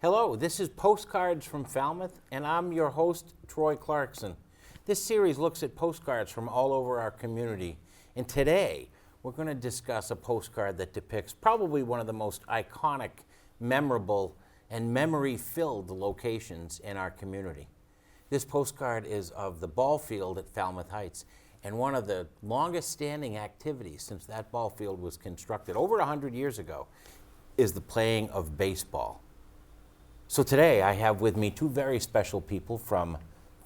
Hello, this is Postcards from Falmouth, and I'm your host, Troy Clarkson. This series looks at postcards from all over our community, and today we're going to discuss a postcard that depicts probably one of the most iconic, memorable, and memory-filled locations in our community. This postcard is of the ball field at Falmouth Heights, and one of the longest-standing activities since that ball field was constructed over 100 years ago is the playing of baseball. So today I have with me two very special people from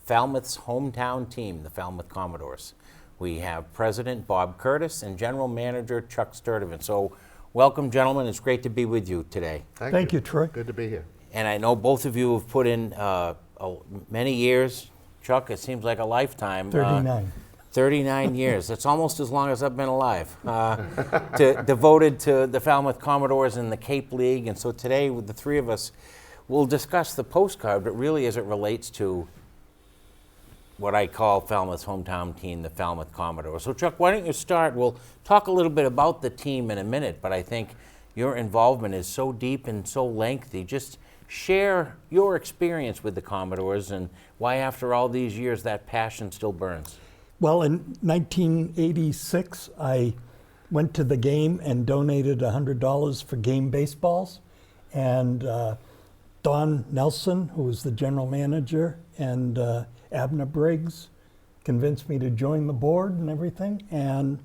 Falmouth's hometown team, the Falmouth Commodores. We have President Bob Curtis and General Manager Chuck Sturtevant. So welcome, gentlemen. It's great to be with you today. Thank you, Troy. Good to be here. And I know both of you have put in many years. Chuck, it seems like a lifetime. 39. 39 years. That's almost as long as I've been alive. Devoted to the Falmouth Commodores and the Cape League. And so today, with the three of us, we'll discuss the postcard, but really as it relates to what I call Falmouth's hometown team, the Falmouth Commodores. So Chuck, why don't you start? We'll talk a little bit about the team in a minute, but I think your involvement is so deep and so lengthy. Just share your experience with the Commodores and why after all these years that passion still burns. Well, in 1986, I went to the game and donated $100 for game baseballs. And Don Nelson, who was the general manager, and Abner Briggs convinced me to join the board and everything. And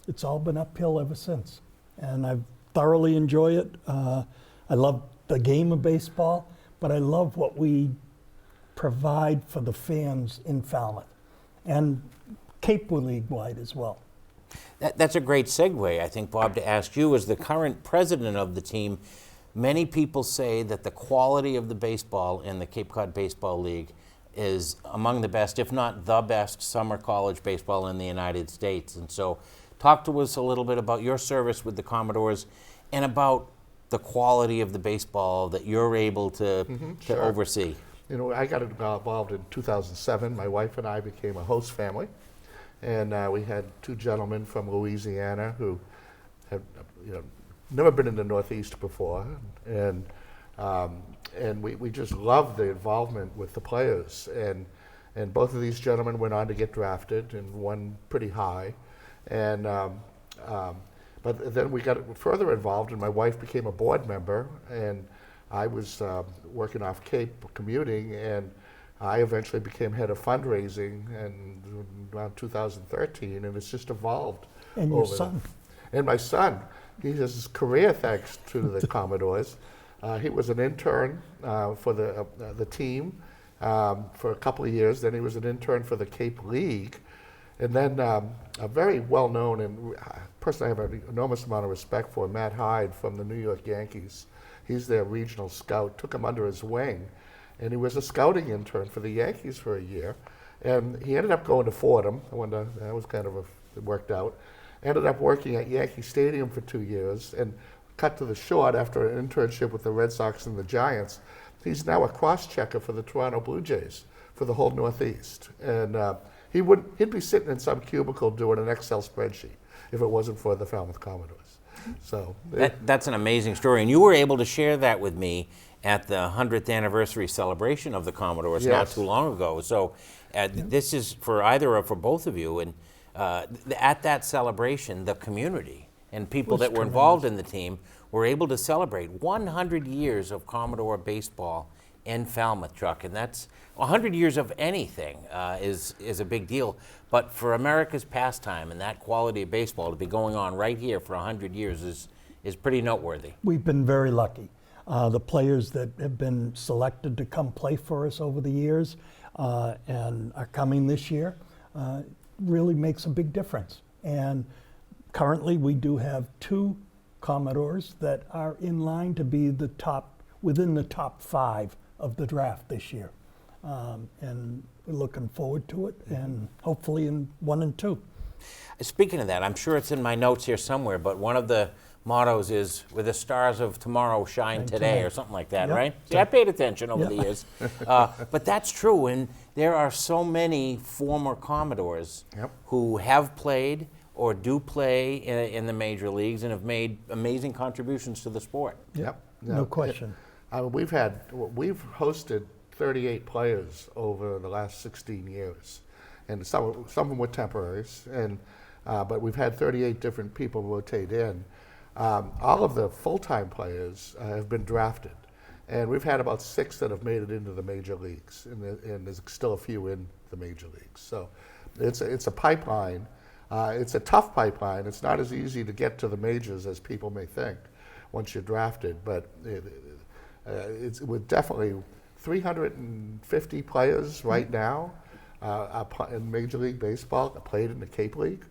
it's all been uphill ever since. And I thoroughly enjoy it. I love the game of baseball, but I love what we provide for the fans in Falmouth. And Cape League-wide as well. That's a great segue, I think, Bob, to ask you, as the current president of the team, many people say that the quality of the baseball in the Cape Cod Baseball League is among the best, if not the best, summer college baseball in the United States. And so talk to us a little bit about your service with the Commodores and about the quality of the baseball that you're able to Sure. oversee. You know, I got involved in 2007. My wife and I became a host family, and we had two gentlemen from Louisiana who had, never been in the Northeast before, and we just loved the involvement with the players. And both of these gentlemen went on to get drafted, and one pretty high, and but then we got further involved, and my wife became a board member, and I was working off Cape commuting, and I eventually became head of fundraising in around 2013, and it's just evolved. And your son. And my son, he has his career thanks to the Commodores. He was an intern for the team for a couple of years. Then he was an intern for the Cape League. And then a very well-known and person I have an enormous amount of respect for, Matt Hyde from the New York Yankees. He's their regional scout, took him under his wing. And he was a scouting intern for the Yankees for a year. And he ended up going to Fordham. I wonder, that was kind of it worked out. Ended up working at Yankee Stadium for 2 years, and cut to the short after an internship with the Red Sox and the Giants. He's now a cross-checker for the Toronto Blue Jays for the whole Northeast. And he'd be sitting in some cubicle doing an Excel spreadsheet if it wasn't for the Falmouth Commodores. So That's an amazing story, and you were able to share that with me at the 100th anniversary celebration of the Commodores not too long ago. So this is for either or for both of you, and at that celebration, the community and people that were involved in the team were able to celebrate 100 years of Commodore baseball in Falmouth, Chuck, and that's 100 years of anything is a big deal. But for America's pastime and that quality of baseball to be going on right here for 100 years is pretty noteworthy. We've been very lucky. The players that have been selected to come play for us over the years and are coming this year really makes a big difference. And currently we do have two Commodores that are in line to be within the top 5 of the draft this year. And we're looking forward to it, and hopefully in 1 and 2. Speaking of that, I'm sure it's in my notes here somewhere, but one of the mottos is, "Where the stars of tomorrow shine today," or something like that, right? See, I paid attention over the years. But that's true, and there are so many former Commodores who have played or do play in the major leagues and have made amazing contributions to the sport. No question. We've hosted 38 players over the last 16 years, and some of them were temporaries, but we've had 38 different people rotate in. All of the full-time players have been drafted, and we've had about 6 that have made it into the major leagues, and there's still a few in the major leagues. So it's a pipeline. It's a tough pipeline. It's not as easy to get to the majors as people may think once you're drafted, but it's with definitely 350 players right now in Major League Baseball that played in the Cape League.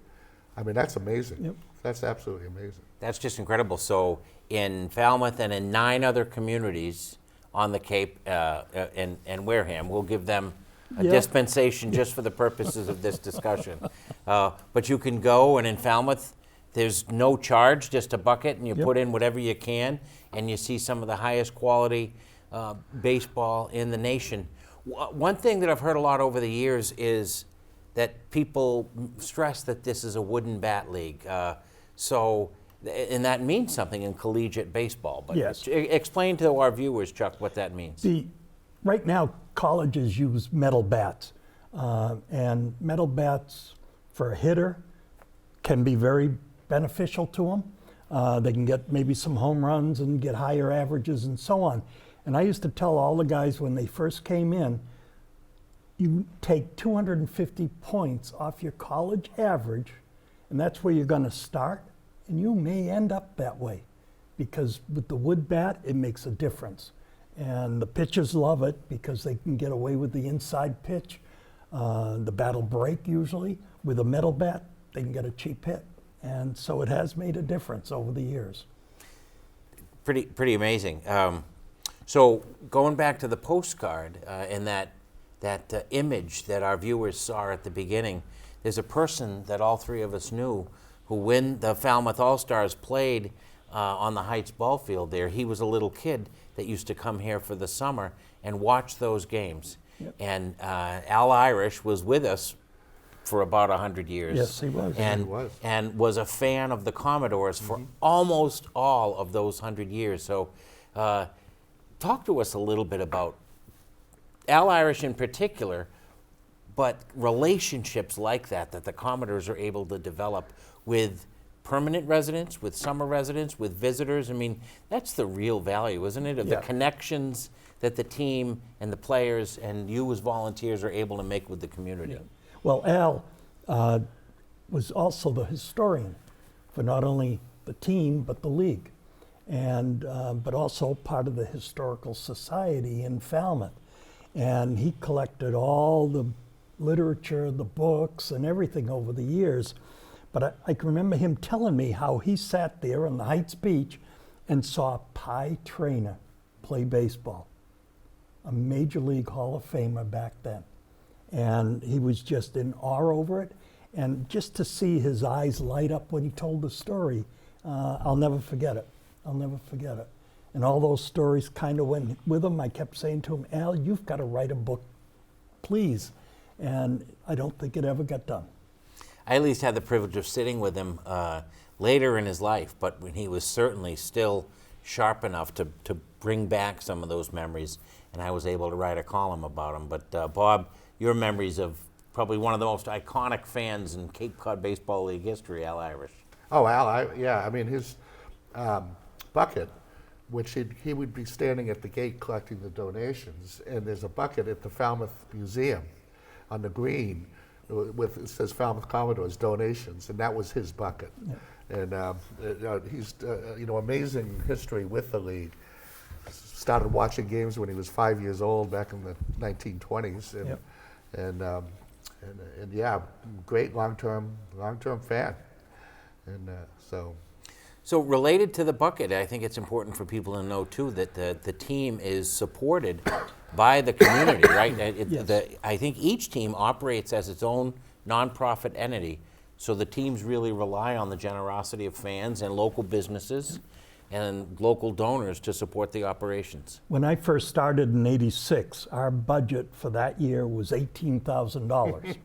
I mean, that's amazing. Yep. That's absolutely amazing. That's just incredible. So in Falmouth and in 9 other communities on the Cape and Wareham, we'll give them a dispensation just for the purposes of this discussion. But you can go, and in Falmouth, there's no charge, just a bucket, and you put in whatever you can, and you see some of the highest quality baseball in the nation. One thing that I've heard a lot over the years is that people stress that this is a wooden bat league. And that means something in collegiate baseball. But Yes. Explain to our viewers, Chuck, what that means. Right now, colleges use metal bats, and metal bats for a hitter can be very beneficial to them. They can get maybe some home runs and get higher averages and so on. And I used to tell all the guys when they first came in, you take 250 points off your college average, and that's where you're going to start, and you may end up that way, because with the wood bat, it makes a difference. And the pitchers love it because they can get away with the inside pitch. The bat will break usually. With a metal bat, they can get a cheap hit. And so it has made a difference over the years. Pretty amazing. So going back to the postcard and that image that our viewers saw at the beginning, there's a person that all 3 of us knew who, when the Falmouth All-Stars played on the Heights ball field there, he was a little kid that used to come here for the summer and watch those games. Yep. And Al Irish was with us for about 100 years. Yes, he was. And was a fan of the Commodores for almost all of those 100 years. So talk to us a little bit about Al Irish in particular, but relationships like that the Commodores are able to develop with permanent residents, with summer residents, with visitors. I mean, that's the real value, isn't it, of the connections that the team and the players and you as volunteers are able to make with the community. Yeah. Well, Al was also the historian for not only the team, but the league, and but also part of the Historical Society in Falmouth. And he collected all the literature, the books, and everything over the years. But I can remember him telling me how he sat there on the Heights Beach and saw Pie Traynor play baseball, a Major League Hall of Famer back then. And he was just in awe over it. And just to see his eyes light up when he told the story, I'll never forget it. I'll never forget it. And all those stories kind of went with him. I kept saying to him, Al, you've got to write a book, please. And I don't think it ever got done. I at least had the privilege of sitting with him later in his life, but when he was certainly still sharp enough to bring back some of those memories, and I was able to write a column about him. But Bob, your memories of probably one of the most iconic fans in Cape Cod Baseball League history, Al Irish. Oh, Al, I mean, his bucket, which he would be standing at the gate collecting the donations, and there's a bucket at the Falmouth Museum on the green with, it says Falmouth Commodores donations, and that was his bucket. Yeah. And he's, amazing history with the league. Started watching games when he was 5 years old back in the 1920s, and yeah, great long-term fan, and So related to the bucket, I think it's important for people to know too that the team is supported by the community, right? Yes. I think each team operates as its own nonprofit entity, so the teams really rely on the generosity of fans and local businesses and local donors to support the operations. When I first started in '86, our budget for that year was $18,000.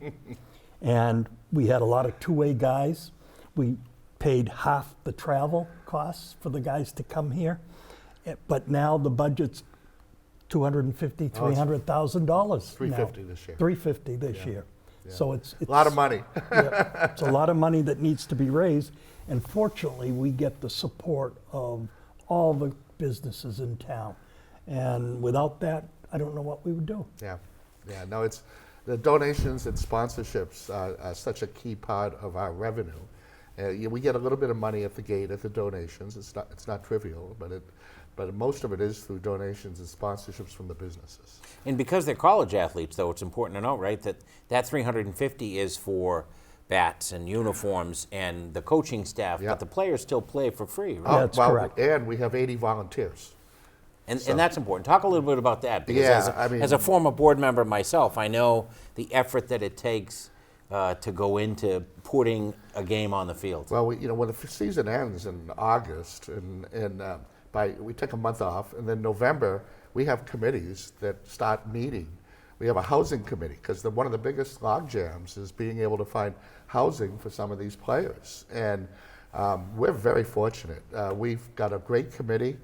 And we had a lot of two-way guys. We paid half the travel costs for the guys to come here. But now the budget's $250,000, $300,000. $350 this year. $350 this year. Yeah. So it's A lot of money. yeah, it's a lot of money that needs to be raised, and fortunately, we get the support of all the businesses in town. And without that, I don't know what we would do. Yeah, yeah. No, it's the donations and sponsorships are such a key part of our revenue. We get a little bit of money at the gate at the donations. It's not trivial, but most of it is through donations and sponsorships from the businesses. And because they're college athletes, though, it's important to note, right, that $350 is for bats and uniforms and the coaching staff, Yeah. but the players still play for free, right? That's correct. And we have 80 volunteers. And that's important. Talk a little bit about that, because Yeah, as a former board member myself, I know the effort that it takes to go into putting a game on the field. Well, when the season ends in August, we take a month off, and then November we have committees that start meeting. We have a housing committee, because one of the biggest log jams is being able to find housing for some of these players, and we're very fortunate. We've got a great committee.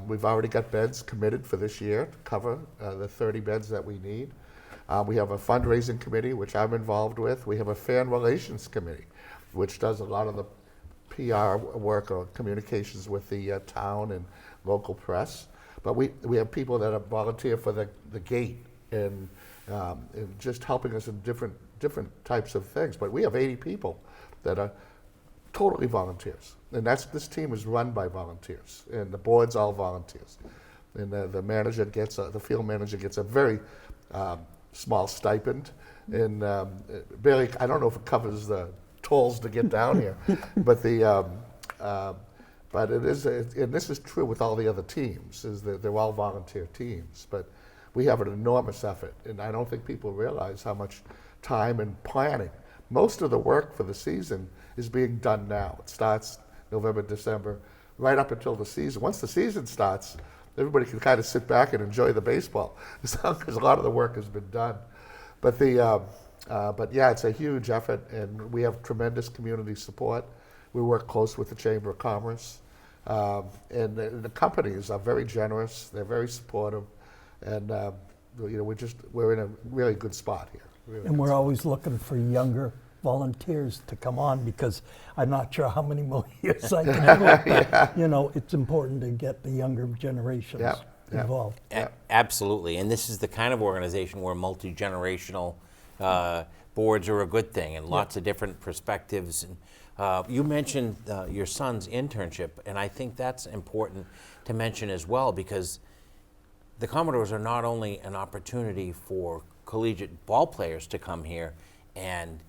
We've already got beds committed for this year to cover the 30 beds that we need. We have a fundraising committee, which I'm involved with. We have a fan relations committee, which does a lot of the PR work or communications with the town and local press. But we have people that are volunteer for the gate and just helping us in different types of things. But we have 80 people that are totally volunteers, and this team is run by volunteers, and the board's all volunteers. And the manager the field manager gets a very small stipend, and barely, I don't know if it covers the tolls to get down here, but but it is, and this is true with all the other teams, is that they're all volunteer teams, but we have an enormous effort, and I don't think people realize how much time and planning. Most of the work for the season is being done now. It starts November, December, right up until the season. Once the season starts, everybody can kind of sit back and enjoy the baseball, because a lot of the work has been done. But yeah, it's a huge effort, and we have tremendous community support. We work close with the Chamber of Commerce, and the companies are very generous. They're very supportive, and we're in a really good spot here. Really And we're always looking for younger volunteers to come on, because I'm not sure how many more years I can have, but it's important to get the younger generations involved. Absolutely, and this is the kind of organization where multi-generational boards are a good thing, and lots of different perspectives. And you mentioned your son's internship, and I think that's important to mention as well, because the Commodores are not only an opportunity for collegiate ball players to come here and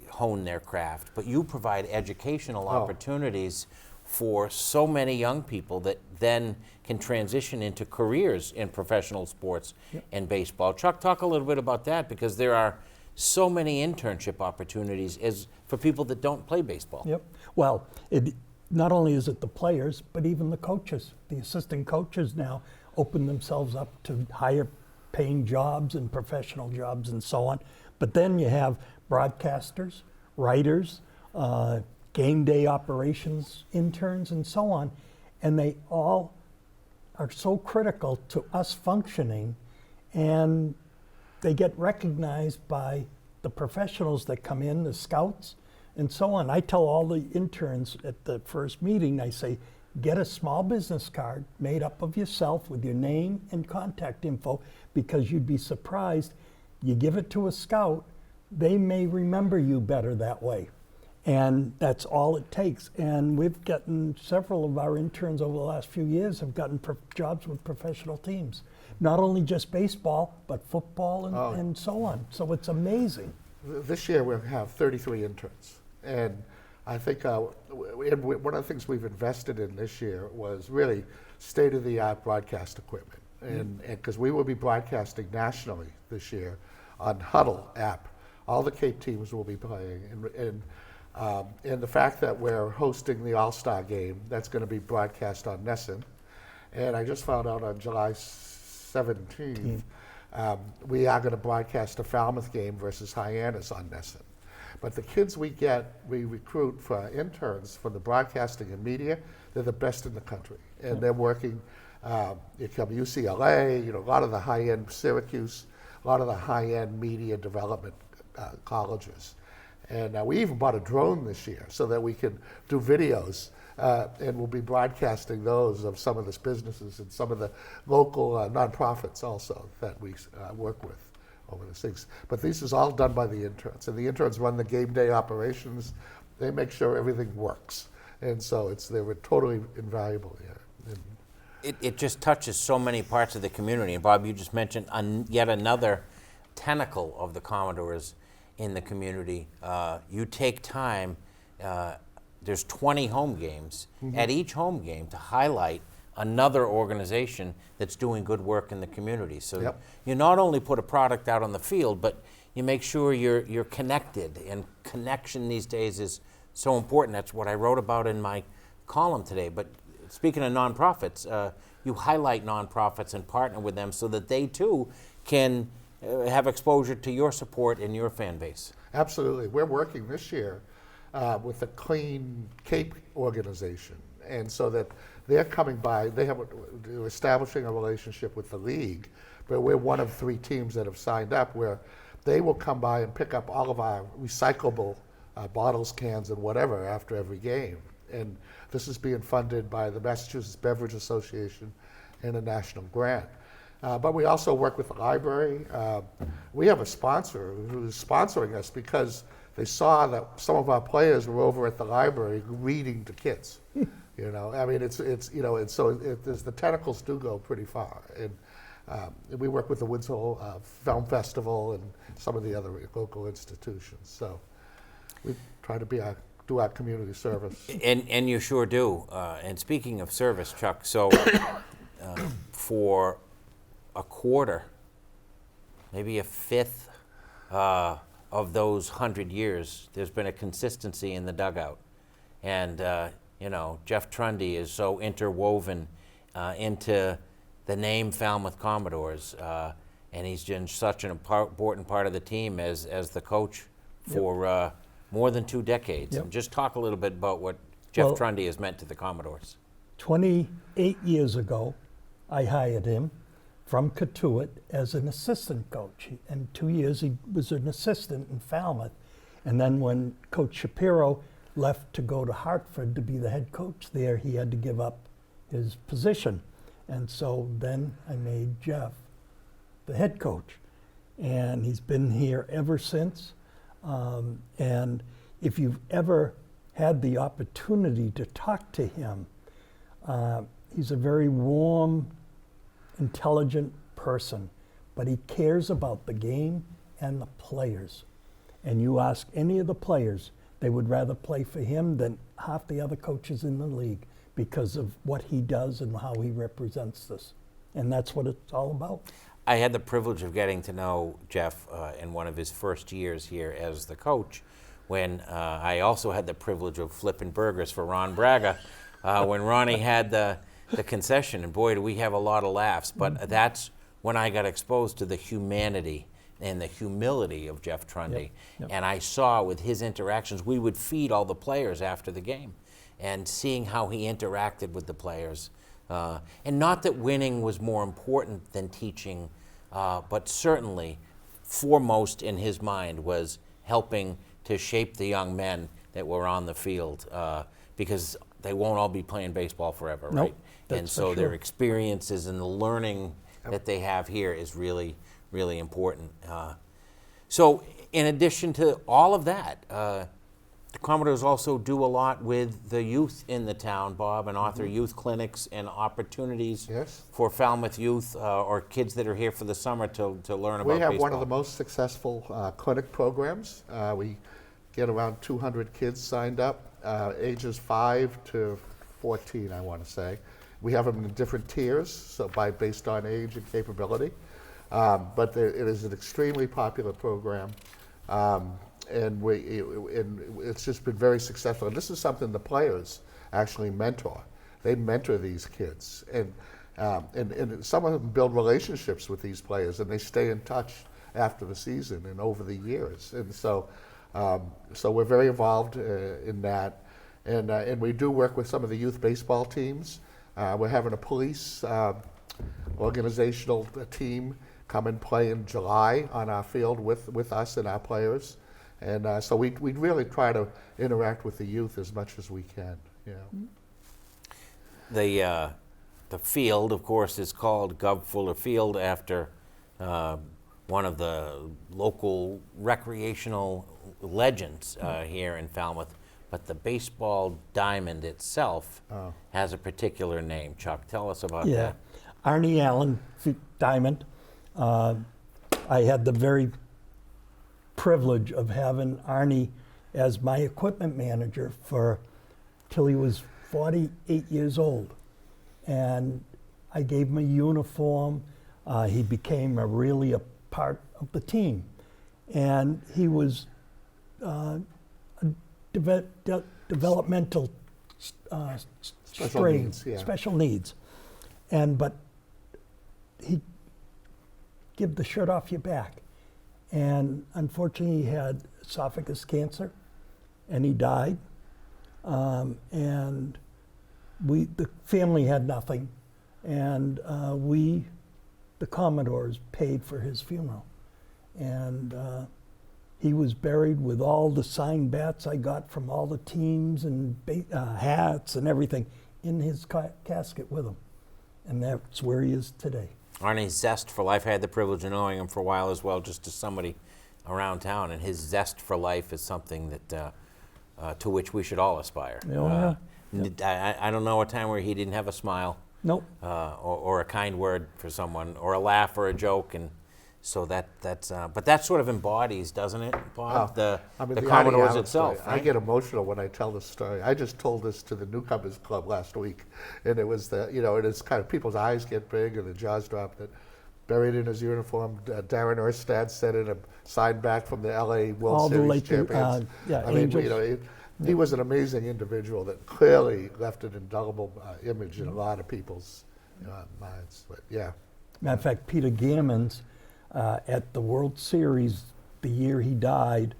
hone their craft, but you provide educational opportunities for so many young people that then can transition into careers in professional sports and baseball. Chuck, talk a little bit about that, because there are so many internship opportunities for people that don't play baseball. Yep. Well, not only is it the players, but even the coaches. The assistant coaches now open themselves up to higher paying jobs and professional jobs and so on. But then you have broadcasters, writers, game day operations interns, and so on. And they all are so critical to us functioning, and they get recognized by the professionals that come in, the scouts, and so on. I tell all the interns at the first meeting, I say, get a small business card made up of yourself with your name and contact info, because you'd be surprised. You give it to a scout, they may remember you better that way. And that's all it takes. And we've gotten several of our interns over the last few years have gotten jobs with professional teams. Not only just baseball, but football and so on. So it's amazing. This year we'll have 33 interns. And I think one of the things we've invested in this year was really state-of-the-art broadcast equipment. And because we will be broadcasting nationally this year on Huddle app. All the Cape teams will be playing. And the fact that we're hosting the All-Star game, that's going to be broadcast on Nesson. And I just found out on July 17th, we are going to broadcast a Falmouth game versus Hyannis on Nesson. But the kids we recruit for interns for the broadcasting and media, they're the best in the country. And they're working You come UCLA, a lot of the high-end Syracuse, a lot of the high-end media development colleges. And we even bought a drone this year so that we can do videos, and we'll be broadcasting those of some of the businesses and some of the local nonprofits also that we work with over these things. But this is all done by the interns, and the interns run the game day operations. They make sure everything works, and so they were totally invaluable here. It just touches so many parts of the community. And Bob, you just mentioned yet another tentacle of the Commodores in the community. You take time, there's 20 home games, at each home game to highlight another organization that's doing good work in the community. So you not only put a product out on the field, but you make sure you're connected, and connection these days is so important. That's what I wrote about in my column today. But speaking of nonprofits, you highlight nonprofits and partner with them so that they too can have exposure to your support and your fan base. Absolutely. We're working this year with the Clean Cape organization, and so that they're coming by, they're establishing a relationship with the league, but we're one of 3 teams that have signed up where they will come by and pick up all of our recyclable bottles, cans, and whatever after every game. And this is being funded by the Massachusetts Beverage Association and a national grant. But we also work with the library. We have a sponsor who's sponsoring us because they saw that some of our players were over at the library reading to kids. I mean, it's and so the tentacles do go pretty far. And we work with the Woods Hole Film Festival and some of the other local institutions. So we try to do our community service. And you sure do. And speaking of service, Chuck, so for a quarter, maybe a fifth of those 100 years, there's been a consistency in the dugout. And, Jeff Trundy is so interwoven into the name Falmouth Commodores, and he's been such an important part of the team as the coach for more than 2 decades. And just talk a little bit about what Jeff Trundy has meant to the Commodores. 28 years ago, I hired him from Katuitt as an assistant coach. And 2 years he was an assistant in Falmouth. And then when Coach Shapiro left to go to Hartford to be the head coach there, he had to give up his position. And so then I made Jeff the head coach. And he's been here ever since. And if you've ever had the opportunity to talk to him, he's a very warm, intelligent person, but he cares about the game and the players. And you ask any of the players, they would rather play for him than half the other coaches in the league because of what he does and how he represents this. And that's what it's all about. I had the privilege of getting to know Jeff in one of his first years here as the coach, when I also had the privilege of flipping burgers for Ron Braga when Ronnie had the concession. And boy, do we have a lot of laughs. But that's when I got exposed to the humanity and the humility of Jeff Trundy. And I saw with his interactions, we would feed all the players after the game, and seeing how he interacted with the players. And not that winning was more important than teaching, but certainly foremost in his mind was helping to shape the young men that were on the field, because they won't all be playing baseball forever, right? And so their experiences and the learning that they have here is really, really important. So in addition to all of that, the Commodores also do a lot with the youth in the town, Bob, and author youth clinics and opportunities for Falmouth youth or kids that are here for the summer to learn about baseball. We have one of the most successful clinic programs. We get around 200 kids signed up, ages 5 to 14, I want to say. We have them in different tiers, so based on age and capability. But it is an extremely popular program. And it's just been very successful. And this is something the players actually mentor. They mentor these kids, and some of them build relationships with these players, and they stay in touch after the season and over the years. And so we're very involved in that, and we do work with some of the youth baseball teams. We're having a police organizational team come and play in July on our field with us and our players. And so we really try to interact with the youth as much as we can. You know. The field, of course, is called Gov Fuller Field after one of the local recreational legends here in Falmouth. But the baseball diamond itself has a particular name. Chuck, tell us about that. Arnie Allen Diamond. I had the very privilege of having Arnie as my equipment manager till he was 48 years old. And I gave him a uniform. He became really a part of the team. And he was developmental special needs. But he give the shirt off your back. And unfortunately, he had esophagus cancer, and he died. And the family had nothing, and the Commodores, paid for his funeral. And he was buried with all the signed bats I got from all the teams and hats and everything in his casket with him. And that's where he is today. Arnie's zest for life, I had the privilege of knowing him for a while as well, just as somebody around town, and his zest for life is something that to which we should all aspire. I don't know a time where he didn't have a smile. Nope. Or a kind word for someone, or a laugh or a joke, and so that's but that sort of embodies, doesn't it, Bob? The Commodores itself. Right? I get emotional when I tell this story. I just told this to the Newcomers Club last week, and it was it's kind of people's eyes get big and the jaws drop. That buried in his uniform, Darren Erstad said in a signed back from the LA World Series champions. Angels. He was an amazing individual that clearly left an indelible image in a lot of people's minds. But yeah. Matter of fact, Peter Gammons, at the World Series, the year he died,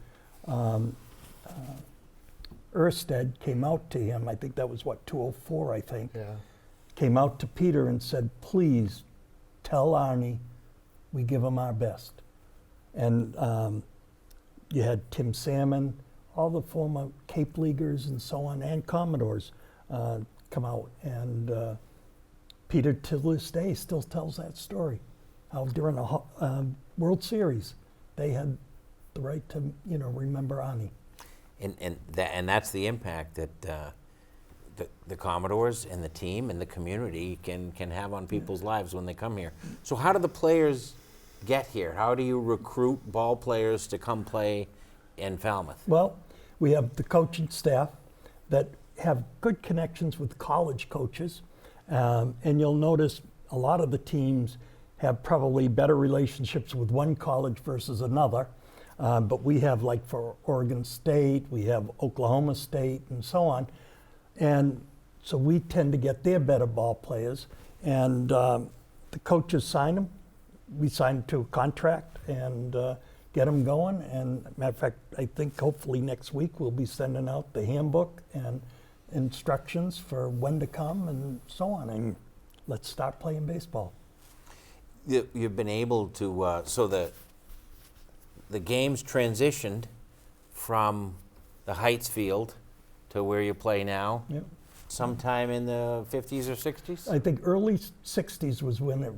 Erstad came out to him. I think that was 2004, I think. Yeah. Came out to Peter and said, "Please tell Arnie we give him our best." And you had Tim Salmon, all the former Cape Leaguers and so on, and Commodores come out. And Peter, to this day, still tells that story. How during a World Series, they had the right to, remember Arnie. And that's the impact that the Commodores and the team and the community can have on people's lives when they come here. So how do the players get here? How do you recruit ball players to come play in Falmouth? Well, we have the coaching staff that have good connections with college coaches, and you'll notice a lot of the teams have probably better relationships with one college versus another, but we have, like for Oregon State, we have Oklahoma State and so on, and so we tend to get their better ball players, and the coaches sign them. We sign them to a contract and get them going. And matter of fact, I think hopefully next week we'll be sending out the handbook and instructions for when to come and so on. And let's start playing baseball. You've been able to, so the game's transitioned from the Heights field to where you play now. Yep. Sometime in the 50s or 60s? I think early 60s was when it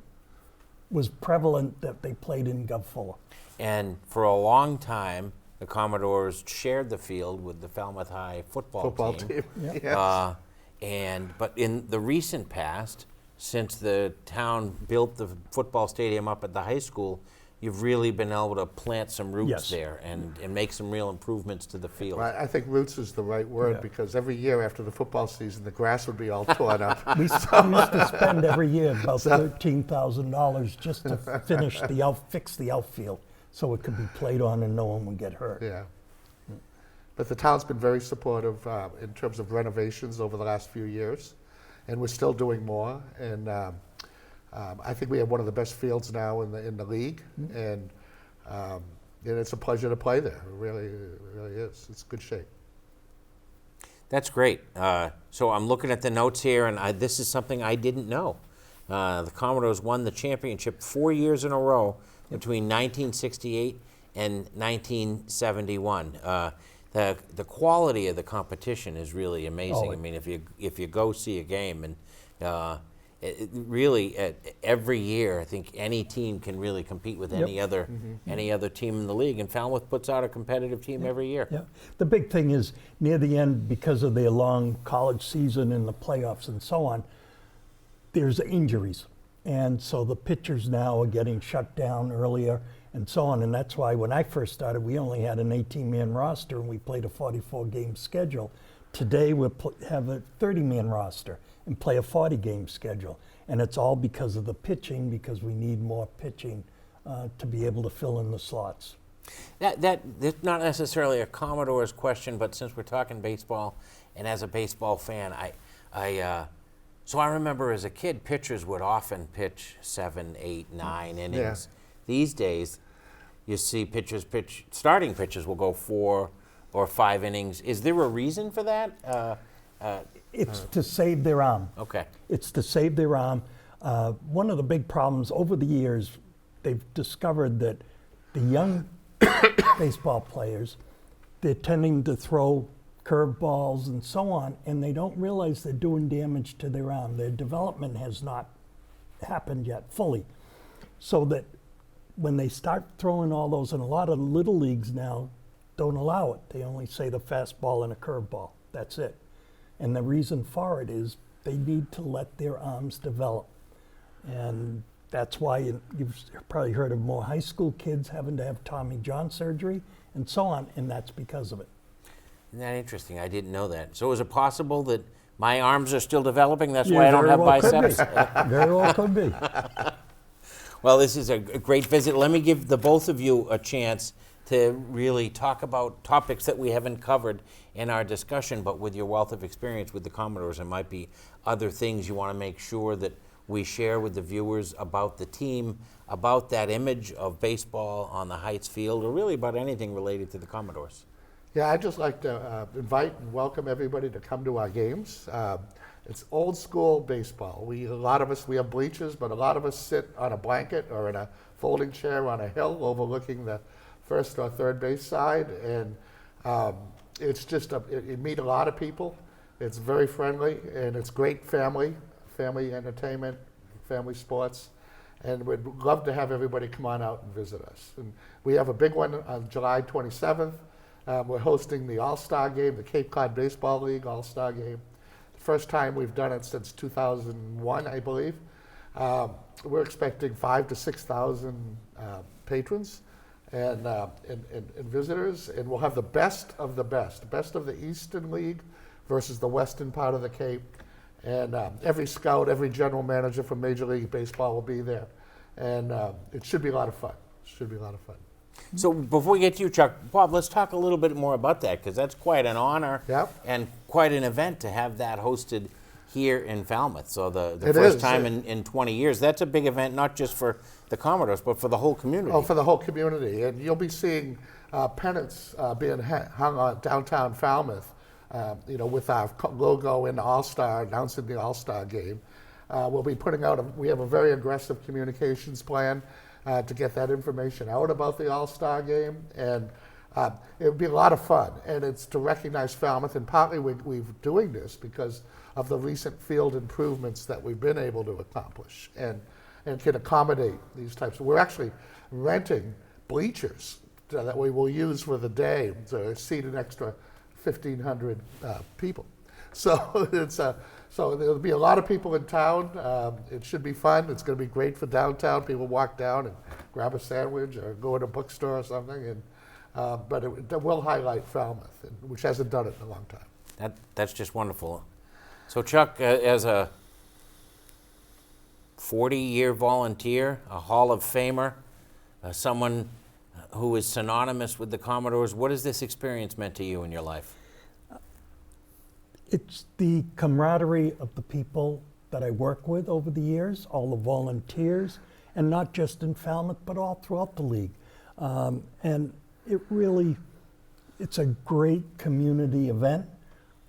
was prevalent that they played in Gov Fuller. And for a long time, the Commodores shared the field with the Falmouth High football team. Yep. Yes. But in the recent past, since the town built the football stadium up at the high school, you've really been able to plant some roots there and make some real improvements to the field. Well, I think roots is the right word because every year after the football season, the grass would be all torn up. We used to spend every year about $13,000 just to fix the outfield so it could be played on and no one would get hurt. Yeah. But the town's been very supportive in terms of renovations over the last few years, and we're still doing more. And I think we have one of the best fields now in the league, and it's a pleasure to play there. It really is. It's good shape. That's great. So I'm looking at the notes here, and this is something I didn't know. The Commodores won the championship 4 years in a row between 1968 and 1971. The quality of the competition is really amazing. Oh, I mean, if you go see a game, and really every year, I think any team can really compete with any other team in the league. And Falmouth puts out a competitive team every year. Yeah. The big thing is near the end, because of their long college season and the playoffs and so on, there's injuries. And so the pitchers now are getting shut down earlier and so on. And that's why when I first started, we only had an 18-man roster and we played a 44-game schedule. Today we'll have a 30-man roster and play a 40-game schedule. And it's all because of the pitching, because we need more pitching to be able to fill in the slots. That's not necessarily a Commodores question, but since we're talking baseball, and as a baseball fan, so I remember as a kid, pitchers would often pitch 7, 8, 9 innings. Yeah. These days, you see starting pitchers will go 4 or 5 innings. Is there a reason for that? It's to save their arm. Okay. It's to save their arm. One of the big problems over the years, they've discovered that the young baseball players, they're tending to throw curveballs and so on, and they don't realize they're doing damage to their arm. Their development has not happened yet fully. So that when they start throwing all those, and a lot of little leagues now don't allow it. They only say the fastball and a curveball. That's it. And the reason for it is they need to let their arms develop. And that's why you've probably heard of more high school kids having to have Tommy John surgery and so on, and that's because of it. Isn't that interesting? I didn't know that. So is it possible that my arms are still developing? That's why I don't have biceps? Very well could be. Well, this is a great visit. Let me give the both of you a chance to really talk about topics that we haven't covered in our discussion, but with your wealth of experience with the Commodores, there might be other things you want to make sure that we share with the viewers about the team, about that image of baseball on the Heights field, or really about anything related to the Commodores. Yeah, I'd just like to invite and welcome everybody to come to our games. It's old school baseball. A lot of us, we have bleachers, but a lot of us sit on a blanket or in a folding chair on a hill overlooking the first or third base side, and it's just you meet a lot of people. It's very friendly, and it's great family entertainment, family sports, and we'd love to have everybody come on out and visit us. And we have a big one on July 27th. We're hosting the All-Star Game, the Cape Cod Baseball League All-Star Game. The first time we've done it since 2001, I believe. We're expecting 5,000 to 6,000 patrons and visitors, and we'll have the best of the best of the Eastern League versus the western part of the Cape. And every scout, every general manager from Major League Baseball will be there. And it should be a lot of fun. So before we get to you, Chuck, Bob, let's talk a little bit more about that, because that's quite an honor and quite an event to have that hosted here in Falmouth. So the first time in 20 years. That's a big event, not just for the Commodores, but for the whole community. Oh, for the whole community. And you'll be seeing pennants being hung on downtown Falmouth, with our logo in the All-Star, announcing the All-Star Game. We'll be putting out, we have a very aggressive communications plan to get that information out about the All-Star Game, and it would be a lot of fun. And it's to recognize Falmouth, and partly we're doing this because of the recent field improvements that we've been able to accomplish and can accommodate these types. We're actually renting bleachers that we will use for the day to seat an extra 1,500 people. So so there'll be a lot of people in town. It should be fun. It's going to be great for downtown. People walk down and grab a sandwich or go to a bookstore or something. And but it will highlight Falmouth, which hasn't done it in a long time. That's just wonderful. So Chuck, as a 40-year volunteer, a Hall of Famer, someone who is synonymous with the Commodores, what has this experience meant to you in your life? It's the camaraderie of the people that I work with over the years, all the volunteers, and not just in Falmouth, but all throughout the league. And it's a great community event.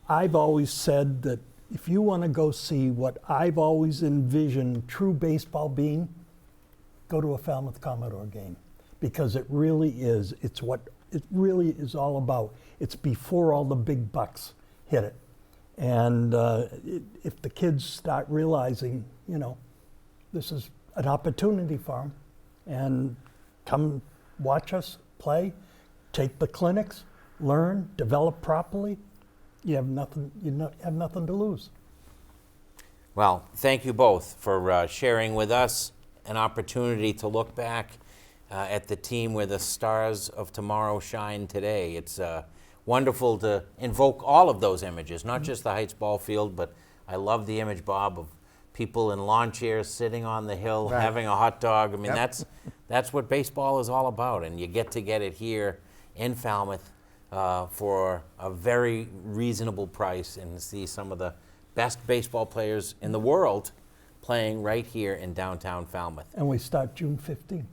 I've always said that if you want to go see what I've always envisioned true baseball being, go to a Falmouth Commodore game, because it really is. It's what it really is all about. It's before all the big bucks hit it. And if the kids start realizing, this is an opportunity for them, and come watch us play, take the clinics, learn, develop properly, you have nothing. Have nothing to lose. Well, thank you both for sharing with us an opportunity to look back at the team where the stars of tomorrow shine today. It's wonderful to invoke all of those images, not just the Heights ball field, but I love the image, Bob, of people in lawn chairs sitting on the hill, Right. having a hot dog. I mean, Yep. that's what baseball is all about, and you get it here in Falmouth for a very reasonable price, and see some of the best baseball players in the world playing right here in downtown Falmouth. And we start June 15th.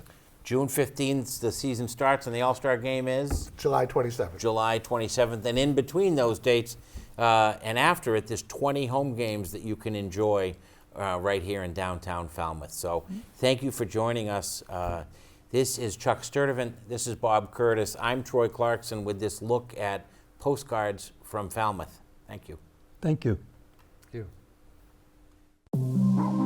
June 15th, the season starts, and the All-Star game is July 27th. July 27th. And in between those dates and after it, there's 20 home games that you can enjoy right here in downtown Falmouth. So thank you for joining us. This is Chuck Sturtevant. This is Bob Curtis. I'm Troy Clarkson with this look at Postcards from Falmouth. Thank you. Thank you. Thank you.